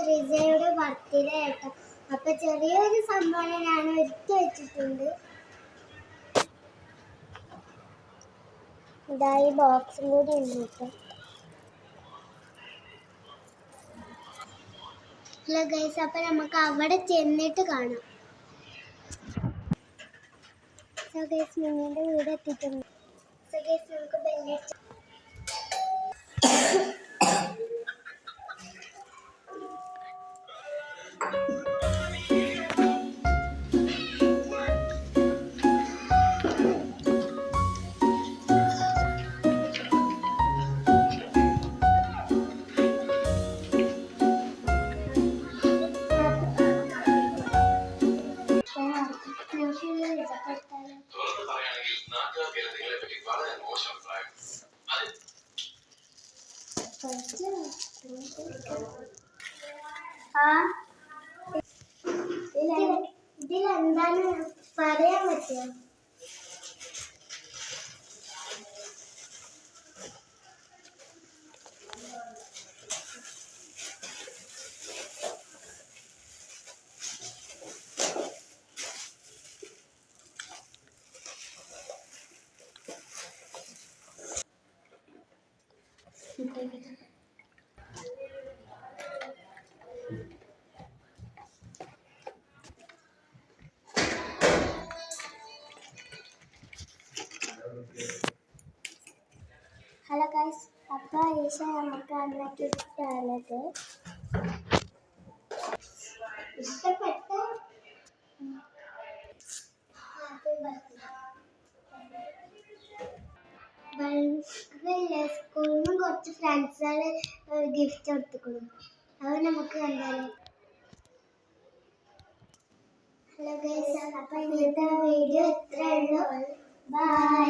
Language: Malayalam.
റിസയുടെ ബർത്ത്ഡേ ആട്ടോ. അപ്പൊ ചെറിയൊരു സംഭവം ഞാൻ ഒരുക്കി വെച്ചിട്ടുണ്ട്. ഇതാ ഈ ബോക്സും കൂടി ഉണ്ട് കേട്ടോ. ഹലോ ഗൈസ്, അപ്പൊ നമുക്ക് അവിടെ ചെന്നിട്ട് കാണാം. സോ ഗൈസ്, നിങ്ങളുടെ വീട് എത്തിയിട്ടുണ്ട്. സോ ഗൈസ്, നമുക്ക് ബെല്ലടിച്ച് ഇതിലെന്താണ് പറയാൻ പറ്റുക? ഹലോ ഗൈസ്, അപ്പോൾ ഈശ നമുക്ക് അന്നൊക്കെ ഇഷ്ടമാണത്. ഇഷ്ടപ്പെട്ട സ്കൂളിൽ നിന്ന് കുറച്ച് ഫ്രണ്ട്സുകൾ ഗിഫ്റ്റ് കൊടുത്തിട്ടുണ്ട്. അത് നമുക്ക് കണ്ടാലോ? ഹലോ ഗൈസ്, അപ്പോൾ ഇന്നത്തെ വീഡിയോ ഇത്രയേ ഉള്ളൂ. ബൈ.